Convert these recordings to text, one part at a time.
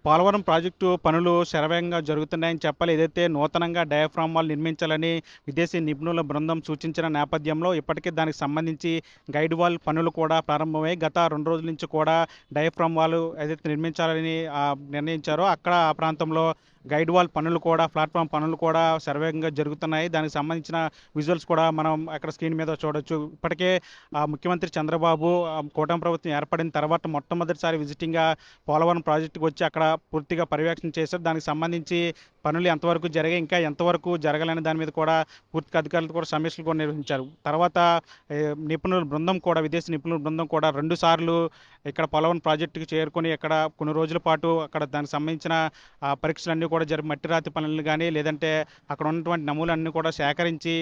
Polavaram project పనులు శరవేగంగా జరుగుతున్నాయని చెప్పాలి. ఏదైతే నూతనంగా డయాఫ్రామ్ వాల్ నిర్మించాలని విదేశీ నిపుణుల బృందం సూచించిన నేపథ్యంలో ఇప్పటికే దానికి సంబంధించి గైడ్ వాల్ పనులు కూడా ప్రారంభమయ్యాయి. గత 2 రోజుల నుంచి కూడా డయాఫ్రామ్ వాల్ ఏదైతే నిర్మించాలని నిర్ణయించారో అక్కడ ఆ ప్రాంతంలో గైడ్ వాల్ పనులు కూడా ప్లాట్ఫామ్ పనులు కూడా శరవేగంగా జరుగుతున్నాయి. దానికి సంబంధించిన విజువల్స్ కూడా మనం అక్కడ స్క్రీన్ మీద చూడొచ్చు. ఇప్పటికే ముఖ్యమంత్రి చంద్రబాబు కూటమి ప్రభుత్వం ఏర్పడిన తర్వాత మొట్టమొదటిసారి విజిటింగ్‌గా పోలవరం ప్రాజెక్టుకి వచ్చి అక్కడ పూర్తిగా పర్యవేక్షణ చేశారు. దానికి సంబంధించి పనులు ఎంతవరకు జరిగాయి, ఇంకా ఎంతవరకు జరగాలనే దాని మీద కూడా పూర్తిగా అధికారులతో కూడా సమీక్షలు కూడా నిర్వహించారు. తర్వాత నిపుణుల బృందం కూడా విదేశీ నిపుణుల బృందం కూడా 2 సార్లు ఇక్కడ పోలవరం ప్రాజెక్టుకి చేరుకొని ఇక్కడ కొన్ని రోజుల పాటు అక్కడ దానికి సంబంధించిన పరీక్షలన్నీ కూడా జరిపి మట్టి రాతి పనులను కానీ లేదంటే అక్కడ ఉన్నటువంటి నమూనాలన్నీ కూడా సేకరించి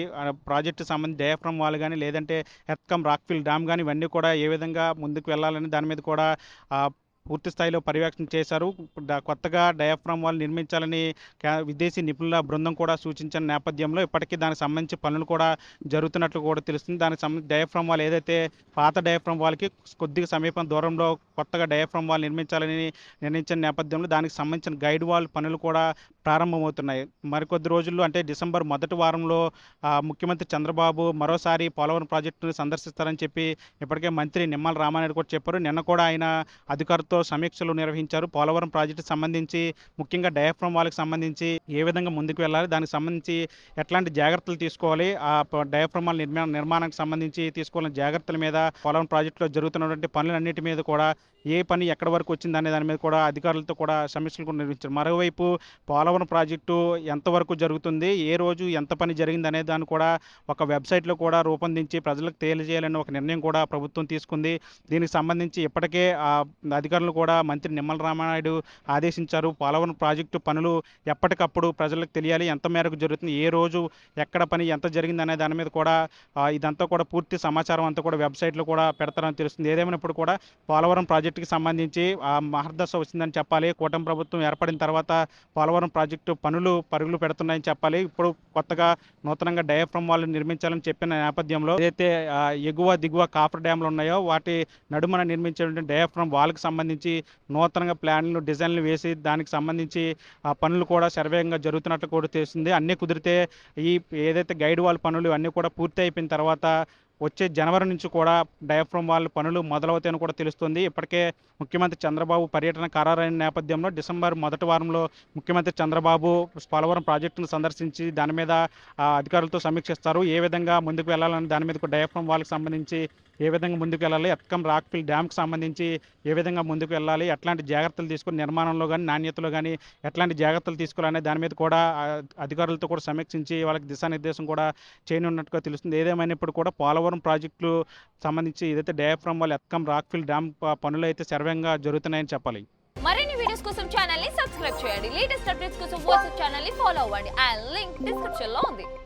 ప్రాజెక్టు సంబంధించి డయాఫ్రామ్ వాల్ కానీ లేదంటే ఎర్త్కమ్ రాక్ఫిల్ డ్యామ్ కానీ ఇవన్నీ కూడా ఏ విధంగా ముందుకు వెళ్ళాలని దాని మీద కూడా పూర్తి స్థాయిలో పర్యవేక్షణ చేశారు. కొత్తగా డయాఫ్రామ్ వాల్ నిర్మించాలని విదేశీ నిపుణుల బృందం కూడా సూచించిన నేపథ్యంలో ఇప్పటికీ దానికి సంబంధించి పనులు కూడా జరుగుతున్నట్లు కూడా తెలుస్తుంది. దానికి సంబంధించి డయాఫ్రామ్ వాల్ ఏదైతే పాత డయాఫ్రామ్ వాల్కి కొద్దిగా సమీపం దూరంలో కొత్తగా డయాఫ్రామ్ వాల్ నిర్మించాలని నిర్ణయించిన నేపథ్యంలో దానికి సంబంధించిన గైడ్ వాల్ పనులు కూడా ప్రారంభమవుతున్నాయి. మరికొద్ది రోజుల్లో అంటే డిసెంబర్ మొదటి వారంలో ముఖ్యమంత్రి చంద్రబాబు మరోసారి పోలవరం ప్రాజెక్టును సందర్శిస్తారని చెప్పి ఇప్పటికే మంత్రి నిమ్మల రామానాయుడు కూడా చెప్పారు. నిన్న కూడా ఆయన అధికారులతో సమీక్షలు నిర్వహించారు. పోలవరం ప్రాజెక్టుకు సంబంధించి ముఖ్యంగా డయాఫ్రామ్ వాల్కి సంబంధించి ఏ విధంగా ముందుకు వెళ్ళాలి, దానికి సంబంధించి ఎట్లాంటి జాగ్రత్తలు తీసుకోవాలి, ఆ డయాఫ్రామ్ వాల్ నిర్మాణానికి సంబంధించి తీసుకోవాలని జాగ్రత్తల మీద పోలవరం ప్రాజెక్టులో జరుగుతున్నటువంటి పనులన్నిటి మీద కూడా ఏ పని ఎక్కడి వరకు వచ్చింది అనే దాని మీద కూడా అధికారులతో కూడా సమీక్షలు కూడా నిర్వహించారు. మరోవైపు పోలవరం ప్రాజెక్టు ఎంతవరకు జరుగుతుంది, ఏ రోజు ఎంత పని జరిగింది అనే దాన్ని కూడా ఒక వెబ్సైట్లో కూడా రూపొందించి ప్రజలకు తెలియజేయాలని ఒక నిర్ణయం కూడా ప్రభుత్వం తీసుకుంది. దీనికి సంబంధించి ఇప్పటికే అధికారులు కూడా మంత్రి నిమ్మల రామానాయుడు ఆదేశించారు. పోలవరం ప్రాజెక్టు పనులు ఎప్పటికప్పుడు ప్రజలకు తెలియాలి, ఎంత మేరకు జరుగుతుంది, ఏ రోజు ఎక్కడ పని ఎంత జరిగింది అనే దాని మీద కూడా ఇదంతా కూడా పూర్తి సమాచారం అంతా కూడా వెబ్సైట్లో కూడా పెడతారని తెలుస్తుంది. ఏదేమైనప్పుడు కూడా పోలవరం ప్రాజెక్టుకి సంబంధించి మహర్దశ వచ్చిందని చెప్పాలి. కూటమి ప్రభుత్వం ఏర్పడిన తర్వాత పోలవరం ప్రాజెక్టు పరుగులు పెడుతున్నాయని చెప్పాలి. ఇప్పుడు కొత్తగా నూతనంగా డయాఫ్రామ్ వాల్ నిర్మించాలని చెప్పిన నేపథ్యంలో ఏదైతే ఎగువ దిగువ కాఫర్ డ్యామ్లు ఉన్నాయో వాటి నడుమన నిర్మించేటువంటి డయాఫ్రామ్ వాల్కి సంబంధించి నూతనంగా ప్లాన్లు డిజైన్లు వేసి దానికి సంబంధించి ఆ పనులు కూడా శరవేగంగా జరుగుతున్నట్లు కూడా తెలుస్తుంది. అన్నీ కుదిరితే ఏదైతే గైడ్ వాల్ పనులు అన్నీ కూడా పూర్తి అయిపోయిన తర్వాత వచ్చే జనవరి నుంచి కూడా డయాఫ్రామ్ వాల్ పనులు మొదలవుతాయని కూడా తెలుస్తుంది. ఇప్పటికే ముఖ్యమంత్రి చంద్రబాబు పర్యటన ఖరారైన నేపథ్యంలో డిసెంబర్ మొదటి వారంలో ముఖ్యమంత్రి చంద్రబాబు పోలవరం ప్రాజెక్టును సందర్శించి దాని మీద అధికారులతో సమీక్షిస్తారు. ఏ విధంగా ముందుకు వెళ్ళాలని దాని మీద డయాఫ్రామ్ వాల్కి సంబంధించి ఏ విధంగా ముందుకు వెళ్ళాలి, ఎర్త్కమ్ రాక్ఫిల్ డ్యామ్కి సంబంధించి ఏ విధంగా ముందుకు వెళ్ళాలి, ఎట్లాంటి జాగ్రత్తలు తీసుకుని నిర్మాణంలో కానీ నాణ్యతలో కానీ ఎట్లాంటి జాగ్రత్తలు తీసుకోవాలనే దాని మీద కూడా అధికారులతో కూడా సమీక్షించి వాళ్ళకి దిశానిర్దేశం కూడా చేయనున్నట్టుగా తెలుస్తుంది. ఏదేమైనప్పుడు కూడా పోలవరం ప్రాజెక్టులు సంబంధించి ఏదైతే డయాఫ్రామ్ వాల్ ఎర్త్కమ్ రాక్ఫిల్ డ్యామ్ పనులు అయితే శరవేగంగా జరుగుతున్నాయని చెప్పాలి. మరిన్ని వీడియోస్ కోసం ఛానల్ ని సబ్స్క్రైబ్ చేయండి. లేటెస్ట్ అప్డేట్స్ కోసం వాట్సాప్ ఛానల్ ని ఫాలో అవ్వండి. ఆ లింక్ డిస్క్రిప్షన్ లో ఉంది.